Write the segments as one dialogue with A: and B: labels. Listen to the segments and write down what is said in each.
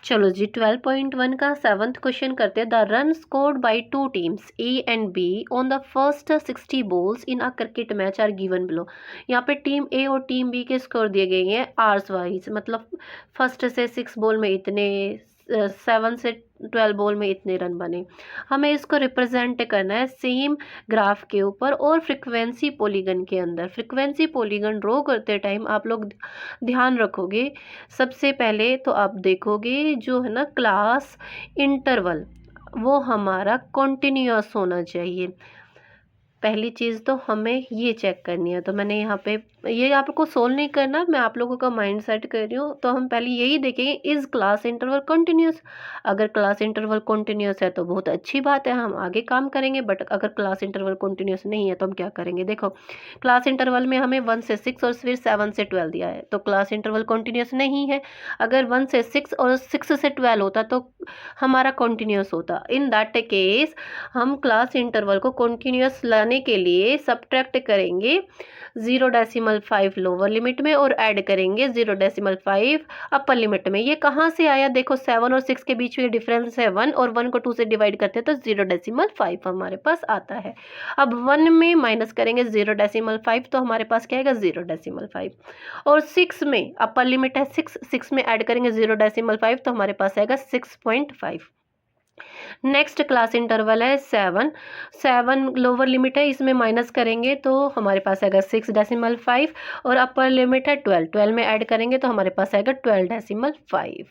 A: चलो जी 12.1 का 7th question करते हैं। The run scored by two teams A and B on the first 60 balls in a cricket match are given below. यहाँ पे team ए और team B के score दिए गए हैं आर्स वाइज, मतलब फर्स्ट से 6 बॉल में इतने, 7 से 12 बॉल में इतने रन बने। हमें इसको रिप्रेजेंट करना है सेम ग्राफ के ऊपर और फ्रिक्वेंसी पॉलीगन के अंदर। फ्रिक्वेंसी पॉलीगन ड्रॉ करते टाइम आप लोग ध्यान रखोगे, सबसे पहले तो आप देखोगे जो है ना क्लास इंटरवल, वो हमारा कॉन्टिन्यूअस होना चाहिए। पहली चीज़ तो हमें ये चेक करनी है। तो मैंने यहाँ पे ये आपको सोल्व नहीं करना, मैं आप लोगों का माइंड सेट कर रही हूँ। तो हम पहले यही देखेंगे, इज़ क्लास इंटरवल कंटिन्यूस। अगर क्लास इंटरवल कंटिन्यूस है तो बहुत अच्छी बात है, हम आगे काम करेंगे। बट अगर क्लास इंटरवल कंटिन्यूस नहीं है तो हम क्या करेंगे? देखो क्लास इंटरवल में हमें 1 से 6 और फिर 7 से 12 दिया है, तो क्लास इंटरवल कंटिन्यूस नहीं है। अगर 1 से 6 और 6 से 12 होता तो हमारा कंटिन्यूस होता। इन दैट केस हम क्लास इंटरवल को कंटिन्यूस लाने के लिए सब्ट्रैक्ट करेंगे 0.5 लोअर लिमिट में और ऐड करेंगे 0.5 अपर लिमिट में। ये कहाँ से आया? देखो 7 और 6 के बीच में डिफरेंस है 1, और 1 को 2 से डिवाइड करते हैं तो 0.5 हमारे पास आता है। अब 1 में माइनस करेंगे 0.5 तो हमारे पास क्या आएगा? 0.5। और 6 में अपर लिमिट है 6 में ऐड करेंगे 0.5 तो हमारे पास आएगा 6.5। नेक्स्ट क्लास इंटरवल है 7 लोअर लिमिट है, इसमें माइनस करेंगे तो हमारे पास आएगा 6.5 और अपर लिमिट है 12 में ऐड करेंगे तो हमारे पास आएगा 12.5।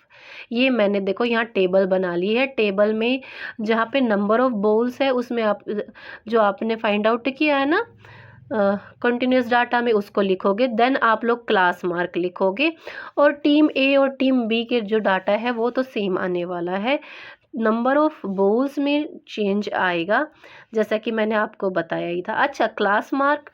A: ये मैंने देखो यहाँ टेबल बना ली है। टेबल में जहाँ पे नंबर ऑफ बॉल्स है उसमें आप जो आपने फाइंड आउट किया है ना कंटिन्यूस डाटा में, उसको लिखोगे। देन आप लोग क्लास मार्क लिखोगे और टीम ए और टीम बी के जो डाटा है वो तो सेम आने वाला है। नंबर ऑफ बॉल्स में चेंज आएगा जैसा कि मैंने आपको बताया ही था। अच्छा, क्लास मार्क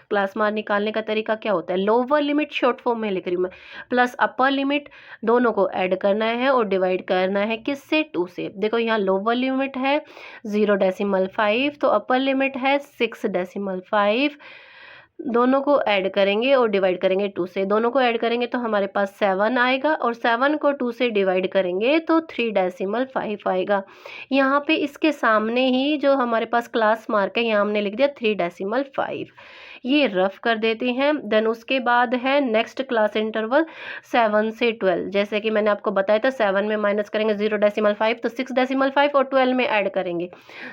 A: निकालने का तरीका क्या होता है? लोअर लिमिट शॉर्ट फॉर्म में लिख रही हूँ मैं, प्लस अपर लिमिट, दोनों को ऐड करना है और डिवाइड करना है किससे? 2 से। देखो यहाँ लोअर लिमिट है 0.5 तो अपर लिमिट है 6.5। दोनों को ऐड करेंगे और डिवाइड करेंगे 2 से। दोनों को ऐड करेंगे तो हमारे पास 7 आएगा और 7 को 2 से डिवाइड करेंगे तो 3.5 आएगा। यहाँ पे इसके सामने ही जो हमारे पास क्लास मार्क है यहाँ हमने लिख दिया 3.5। ये रफ कर देते हैं। देन उसके बाद है नेक्स्ट क्लास इंटरवल 7 से 12। जैसे कि मैंने आपको बताया था 7 में माइनस करेंगे 0.5 तो 6.5 और 12 में ऐड करेंगे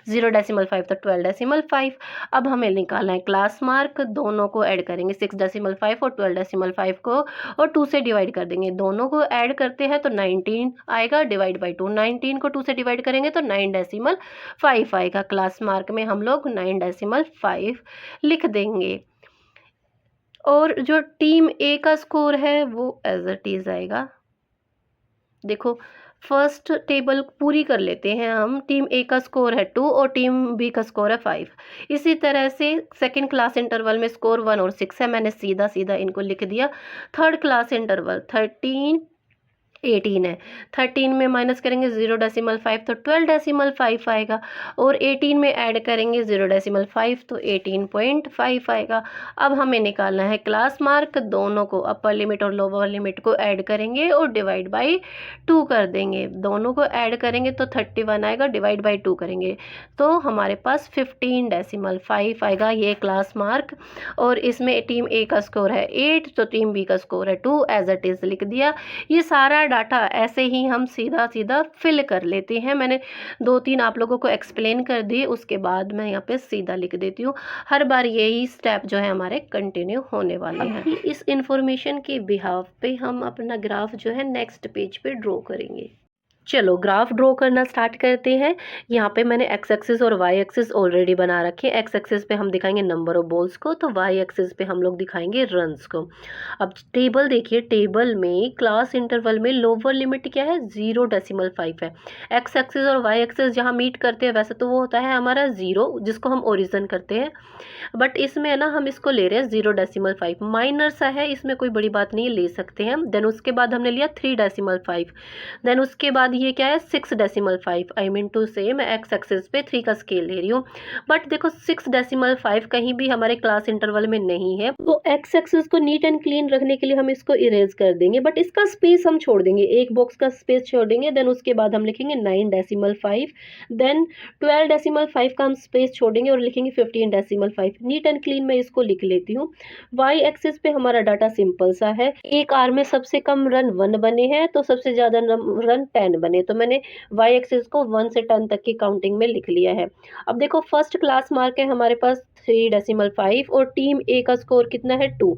A: 0.5 तो 12.5। अब हमें निकालना है क्लास मार्क, दोनों को ऐड करेंगे 6.5 और 12.5 को और 2 से डिवाइड कर देंगे। दोनों को ऐड करते हैं तो 19 आएगा, डिवाइड बाई 2। 19 को 2 से डिवाइड करेंगे तो 9.5 आएगा। क्लास मार्क में हम लोग 9.5 लिख देंगे। और जो टीम ए का स्कोर है वो एज इट इज आएगा। देखो फर्स्ट टेबल पूरी कर लेते हैं हम। टीम ए का स्कोर है 2 और टीम बी का स्कोर है 5। इसी तरह से सेकंड क्लास इंटरवल में स्कोर 1 और 6 है, मैंने सीधा सीधा इनको लिख दिया। थर्ड क्लास इंटरवल 13 18 है, 13 में माइनस करेंगे 0.5 तो 12.5 आएगा और 18 में ऐड करेंगे 0.5 तो 18.5 आएगा। अब हमें निकालना है क्लास मार्क, दोनों को अपर लिमिट और लोअर लिमिट को ऐड करेंगे और डिवाइड बाई 2 कर देंगे। दोनों को ऐड करेंगे तो 31 आएगा, डिवाइड बाई 2 करेंगे तो हमारे पास 15.5 आएगा ये क्लास मार्क। और इसमें टीम ए का स्कोर है 8 तो टीम बी का स्कोर है 2, एज इट इज़ लिख दिया। ये सारा डाटा ऐसे ही हम सीधा सीधा फिल कर लेते हैं। मैंने 2-3 आप लोगों को एक्सप्लेन कर दिए, उसके बाद मैं यहाँ पे सीधा लिख देती हूँ। हर बार यही स्टेप जो है हमारे कंटिन्यू होने वाले हैं। इस इंफॉर्मेशन के बिहाफ पे हम अपना ग्राफ जो है नेक्स्ट पेज पे ड्रॉ करेंगे। चलो ग्राफ ड्रॉ करना स्टार्ट करते हैं। यहाँ पे मैंने एक्स एक्सिस और वाई एक्सिस ऑलरेडी बना रखे हैं। एक्स एक्सिस पे हम दिखाएंगे नंबर ऑफ बॉल्स को, तो वाई एक्सिस पे हम लोग दिखाएंगे रन्स को। अब टेबल देखिए, टेबल में क्लास इंटरवल में लोअर लिमिट क्या है? 0.5 है। एक्स एक्सिस और वाई एक्सिस जहाँ मीट करते हैं वैसे तो वो होता है हमारा 0, जिसको हम ओरिजिन करते हैं, बट इसमें है ना हम इसको ले रहे हैं 0.5। माइनर सा है, इसमें कोई बड़ी बात नहीं, ले सकते हैं। देन उसके बाद हमने लिया 3.5। देन उसके बाद ये क्या है 6.5, आई मीन टू से मैं एक्स एक्सिस पे 3 का स्केल ले रही हूँ। बट देखो 6.5 कहीं भी हमारे क्लास इंटरवल में नहीं है, तो एक्स एक्सिस को नीट एंड क्लीन रखने के लिए हम इसको इरेज कर देंगे, बट इसका स्पेस हम छोड़ देंगे, एक बॉक्स का स्पेस छोड़ देंगे। देन उसके बाद हम लिखेंगे 9.5, देन 12.5 का हम स्पेस छोड़ेंगे और लिखेंगे 15.5। नीट एंड क्लीन मैं इसको लिख लेती हूँ। वाई एक्सिस पे हमारा डाटा सिंपल सा है, एक आर में सबसे कम रन 1 बने हैं तो सबसे ज़्यादा रन 10 बने, तो मैंने वाई एक्सिस को 1 से 10 तक की काउंटिंग में लिख लिया है। अब देखो फर्स्ट क्लास मार्क है हमारे पास 3.5 और टीम ए का स्कोर कितना है 2।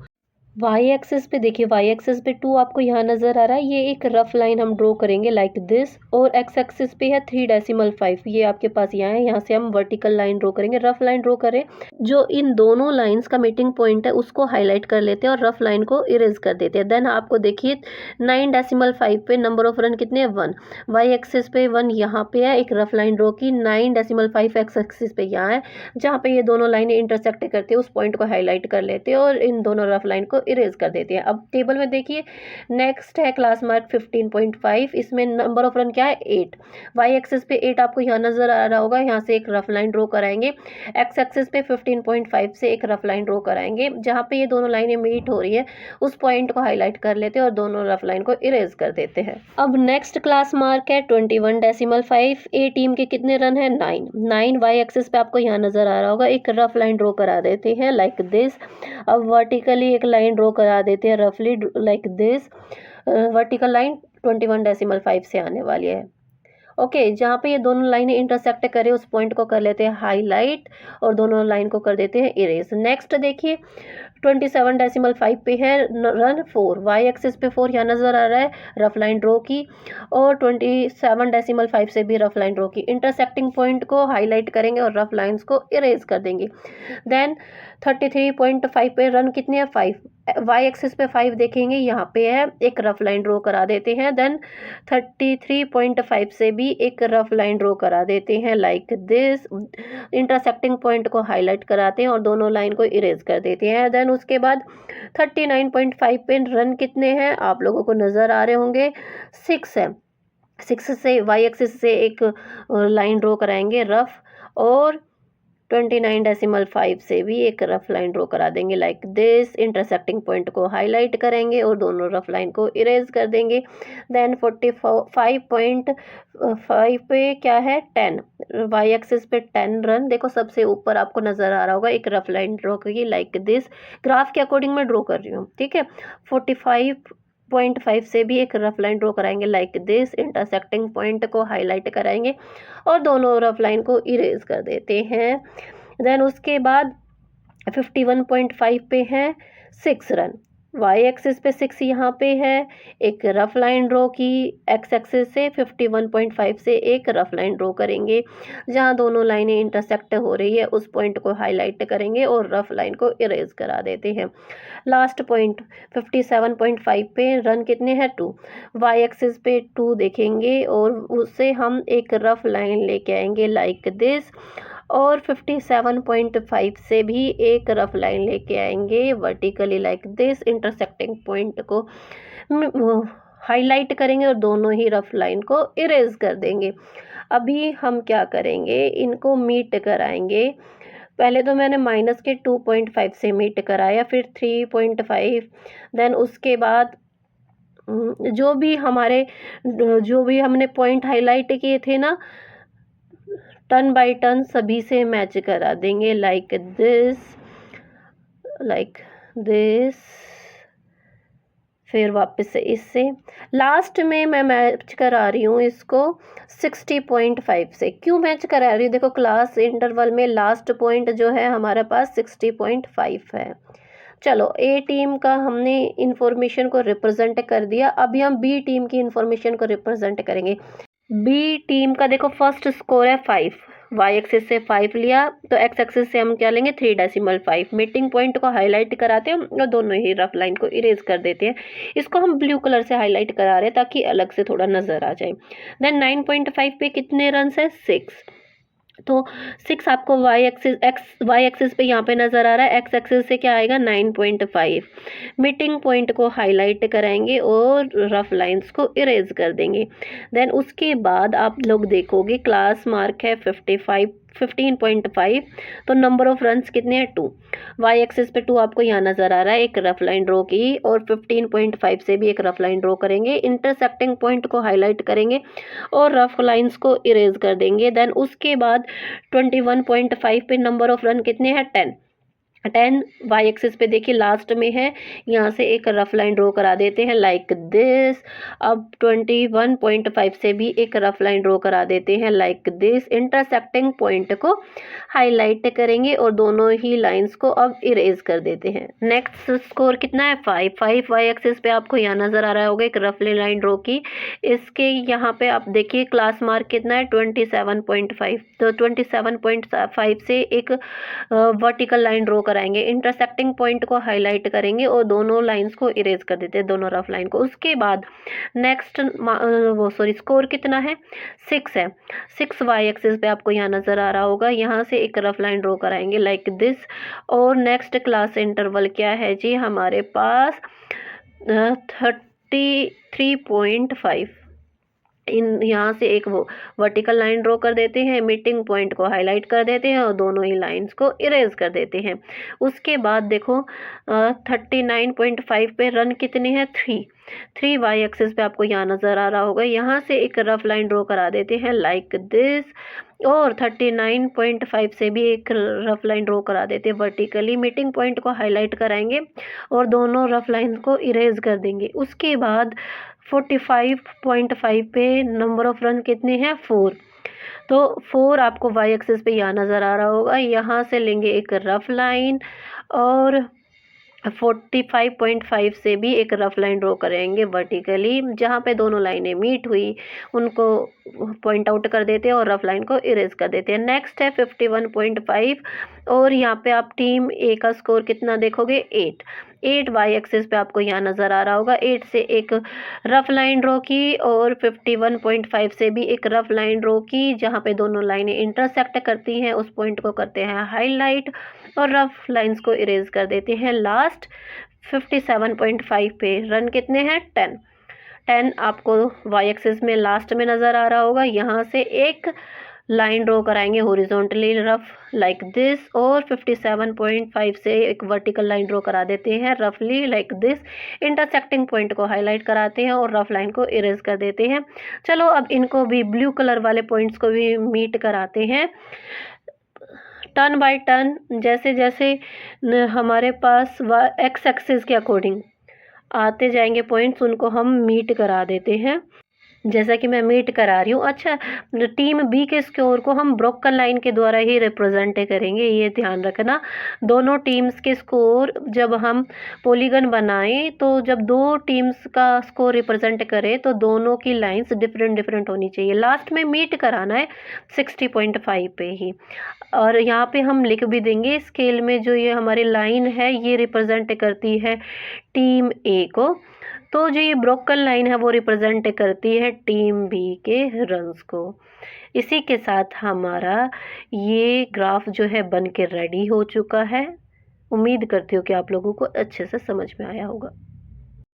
A: वाई एक्सिस पे देखिए, वाई एक्सिस पे 2 आपको यहाँ नज़र आ रहा है, ये एक रफ लाइन हम ड्रॉ करेंगे लाइक दिस, और एक्स एक्सिस पे है 3.5, ये आपके पास यहाँ है, यहाँ से हम वर्टिकल लाइन ड्रॉ करेंगे, रफ लाइन ड्रॉ करें। जो इन दोनों लाइंस का मीटिंग पॉइंट है उसको हाईलाइट कर लेते हैं और रफ लाइन को इरेज कर देते हैं। देन आपको देखिए 9.5 पे नंबर ऑफ रन कितने हैं 1, वाई एक्सिस पे 1 यहाँ पे है, एक रफ लाइन ड्रॉ की, 9.5 एक्स एक्सिस पे यहाँ है, जहाँ पे ये दोनों लाइनें इंटरसेक्ट करती है उस पॉइंट को हाईलाइट कर लेते हैं और इन दोनों रफ लाइन को इरेज कर देते हैं। अब टेबल में देखिए नेक्स्ट है क्लास मार्क 15.5, इसमें नंबर ऑफ रन क्या है 8, वाई एक्सिस पे 8 आपको यहाँ नजर आ रहा होगा, यहाँ से एक रफ लाइन ड्रॉ कराएंगे, एक्स एक्सिस पे 15.5 से एक रफ लाइन ड्रॉ कराएंगे, जहाँ पे ये दोनों लाइनें मीट हो रही है उस पॉइंट को हाईलाइट कर लेते हैं और दोनों रफ लाइन को इरेज कर देते हैं। अब नेक्स्ट क्लास मार्क है 21.5, ए टीम के कितने रन है 9, वाई एक्सिस पे आपको यहाँ नजर आ रहा होगा, एक रफ लाइन ड्रॉ करा देते हैं लाइक दिस। अब वर्टिकली एक लाइन ड्रॉ करा देते हैं रफली लाइक दिस, वर्टिकल लाइन 21.5 से आने वाली है। ओके, जहाँ पे ये दोनों लाइनें इंटरसेक्ट करे उस पॉइंट को कर लेते हैं हाईलाइट और दोनों लाइन को कर देते हैं इरेज। नेक्स्ट देखिए 27.5 पे है रन 4, वाई एक्सिस पे 4 यहाँ नज़र आ रहा है, रफ लाइन ड्रॉ की, और 27.5 से भी रफ लाइन ड्रॉ की, इंटरसेक्टिंग पॉइंट को हाईलाइट करेंगे और रफ लाइंस को इरेज कर देंगे। देन 33.5 पे रन कितने हैं 5, वाई एक्सिस पे 5 देखेंगे यहाँ पे है, एक रफ लाइन ड्रॉ करा देते हैं। देन 33.5 से भी एक रफ लाइन ड्रॉ करा देते हैं लाइक दिस, इंटरसेक्टिंग पॉइंट को हाईलाइट कराते हैं और दोनों लाइन को इरेज कर देते हैं। देन उसके बाद 39.5 पे रन कितने हैं आप लोगों को नज़र आ रहे होंगे 6 है, 6 से वाई एक्सिस से एक लाइन ड्रॉ कराएंगे रफ, और 29.5 से भी एक रफ लाइन ड्रॉ करा देंगे लाइक दिस, इंटरसेक्टिंग पॉइंट को हाईलाइट करेंगे और दोनों रफ लाइन को इरेज कर देंगे। देन 45.5 पे क्या है 10, वाई एक्सिस पे 10 रन, देखो सबसे ऊपर आपको नज़र आ रहा होगा, एक रफ लाइन ड्रॉ की लाइक दिस, ग्राफ के अकॉर्डिंग मैं ड्रॉ कर रही हूँ, ठीक है। 45.5 से भी एक रफ लाइन ड्रॉ कराएंगे लाइक दिस, इंटरसेक्टिंग पॉइंट को हाईलाइट कराएंगे और दोनों रफ लाइन को इरेज कर देते हैं। देन उसके बाद 51.5 पे है 6 रन, वाई एक्सिस पे 6 यहाँ पे है, एक रफ लाइन ड्रॉ की, एक्स एक्सिस से 51.5 से एक रफ लाइन ड्रॉ करेंगे, जहाँ दोनों लाइनें इंटरसेक्ट हो रही है उस पॉइंट को हाईलाइट करेंगे और रफ लाइन को इरेज करा देते हैं। लास्ट पॉइंट 57.5 पे रन कितने हैं 2, वाई एक्सिस पे 2 देखेंगे और उससे हम एक रफ लाइन लेके आएंगे लाइक दिस, और 57.5 से भी एक रफ लाइन लेके आएंगे vertically like this, intersecting point को हाईलाइट करेंगे और दोनों ही रफ लाइन को इरेज कर देंगे। अभी हम क्या करेंगे, इनको मीट कराएंगे। पहले तो मैंने माइनस के 2.5 से मीट कराया, फिर 3.5, देन उसके बाद जो भी हमने पॉइंट हाईलाइट किए थे ना टर्न बाय टर्न सभी से मैच करा देंगे लाइक दिस, फिर वापस से इससे, लास्ट में मैं मैच करा रही हूँ इसको 60.5 से। क्यों मैच करा रही हूँ, देखो क्लास इंटरवल में लास्ट पॉइंट जो है हमारे पास 60.5 है। चलो ए टीम का हमने इंफॉर्मेशन को रिप्रेजेंट कर दिया, अभी हम बी टीम की इंफॉर्मेशन को रिप्रेजेंट करेंगे। बी टीम का देखो फर्स्ट स्कोर है 5, वाई एक्सिस से 5 लिया तो एक्स एक्सिस से हम क्या लेंगे 3.5, मीटिंग पॉइंट को हाईलाइट कराते हैं और दोनों ही रफ लाइन को इरेज कर देते हैं। इसको हम ब्लू कलर से हाईलाइट करा रहे हैं ताकि अलग से थोड़ा नजर आ जाए। देन 9.5 पे कितने रन है 6, तो 6 आपको वाई एक्सिस पे यहाँ पे नज़र आ रहा है, एक्स एक्सिस से क्या आएगा 9.5। मीटिंग पॉइंट को हाईलाइट कराएंगे और रफ लाइंस को इरेज कर देंगे। देन उसके बाद आप लोग देखोगे क्लास मार्क है 15.5, तो नंबर ऑफ रन्स कितने हैं 2। वाई एक्सिस पे 2 आपको यहाँ नज़र आ रहा है, एक रफ लाइन ड्रॉ की और 15.5 से भी एक रफ लाइन ड्रॉ करेंगे, इंटरसेक्टिंग पॉइंट को हाईलाइट करेंगे और रफ लाइंस को इरेज कर देंगे। देन उसके बाद 21.5 पे नंबर ऑफ रन कितने हैं 10। 10 वाई एक्सिस पे देखिए लास्ट में है, यहाँ से एक रफ लाइन ड्रॉ करा देते हैं लाइक दिस। अब 21.5 से भी एक रफ लाइन ड्रॉ करा देते हैं लाइक दिस। इंटरसेक्टिंग पॉइंट को हाईलाइट करेंगे और दोनों ही लाइंस को अब इरेज कर देते हैं। नेक्स्ट स्कोर कितना है 5 वाई एक्सिस पे आपको यहाँ नज़र आ रहा होगा, एक रफली लाइन ड्रॉ की। इसके यहाँ पे आप देखिए क्लास मार्क कितना है 27.5, तो 27.5 से एक वर्टिकल लाइन ड्रॉ कराएंगे, इंटरसेक्टिंग पॉइंट को हाईलाइट करेंगे और दोनों लाइंस को इरेज कर देते हैं, दोनों रफ लाइन को। उसके बाद नेक्स्ट स्कोर कितना है 6 है। 6 वाई एक्सिस पे आपको यहाँ नज़र आ रहा होगा, यहाँ से एक रफ लाइन ड्रॉ कराएंगे लाइक दिस। और नेक्स्ट क्लास इंटरवल क्या है जी हमारे पास 33.5। इन यहाँ से एक वो वर्टिकल लाइन ड्रॉ कर देते हैं, मीटिंग पॉइंट को हाईलाइट कर देते हैं और दोनों ही लाइंस को इरेज कर देते हैं। उसके बाद देखो 39.5 पे रन कितने हैं 3 वाई एक्सिस पे आपको यहाँ नज़र आ रहा होगा, यहाँ से एक रफ लाइन ड्रॉ करा देते हैं लाइक दिस और 39.5 से भी एक रफ लाइन ड्रॉ करा देते हैं वर्टिकली, मीटिंग पॉइंट को हाईलाइट कराएंगे और दोनों रफ लाइन को इरेज कर देंगे। उसके बाद 45.5 पे नंबर ऑफ रन कितने हैं 4, तो 4 आपको वाई एक्सिस पे यहाँ नज़र आ रहा होगा, यहाँ से लेंगे एक रफ लाइन और 45.5 से भी एक रफ लाइन ड्रॉ करेंगे वर्टिकली, जहाँ पे दोनों लाइनें मीट हुई उनको पॉइंट आउट कर देते हैं और रफ लाइन को इरेज कर देते हैं। नेक्स्ट है 51.5 और यहाँ पे आप टीम ए का स्कोर कितना देखोगे 8 वाई एक्सिस पे आपको यहाँ नज़र आ रहा होगा, 8 से एक रफ लाइन ड्रॉ की और 51.5 से भी एक रफ लाइन ड्रॉ की, जहाँ पे दोनों लाइनें इंटरसेक्ट करती हैं, उस पॉइंट को करते हैं हाईलाइट और रफ लाइंस को इरेज कर देते हैं। लास्ट 57.5 पे रन कितने हैं 10 आपको वाई एक्सिस में लास्ट में नज़र आ रहा होगा, यहाँ से एक लाइन ड्रॉ कराएंगे हॉरिजॉन्टली रफ लाइक दिस और 57.5 से एक वर्टिकल लाइन ड्रॉ करा देते हैं रफली लाइक दिस, इंटरसेक्टिंग पॉइंट को हाईलाइट कराते हैं और रफ लाइन को इरेज कर देते हैं। चलो अब इनको भी ब्लू कलर वाले पॉइंट्स को भी मीट कराते हैं टर्न बाय टर्न, जैसे जैसे हमारे पास एक्स एक्सिस के अकॉर्डिंग आते जाएंगे पॉइंट्स, उनको हम मीट करा देते हैं, जैसा कि मैं मीट करा रही हूँ। अच्छा, टीम बी के स्कोर को हम ब्रोकन लाइन के द्वारा ही रिप्रेजेंट करेंगे, ये ध्यान रखना। दोनों टीम्स के स्कोर जब हम पॉलीगन बनाएं तो जब दो टीम्स का स्कोर रिप्रेजेंट करें तो दोनों की लाइंस डिफरेंट डिफरेंट होनी चाहिए। लास्ट में मीट कराना है 60.5 पे ही, और यहाँ पे हम लिख भी देंगे स्केल में जो ये हमारी लाइन है ये रिप्रेजेंट करती है टीम ए को, तो जो ये ब्रोकन लाइन है वो रिप्रेजेंट करती है टीम बी के रन्स को। इसी के साथ हमारा ये ग्राफ जो है बन के रेडी हो चुका है। उम्मीद करती हूँ कि आप लोगों को अच्छे से समझ में आया होगा।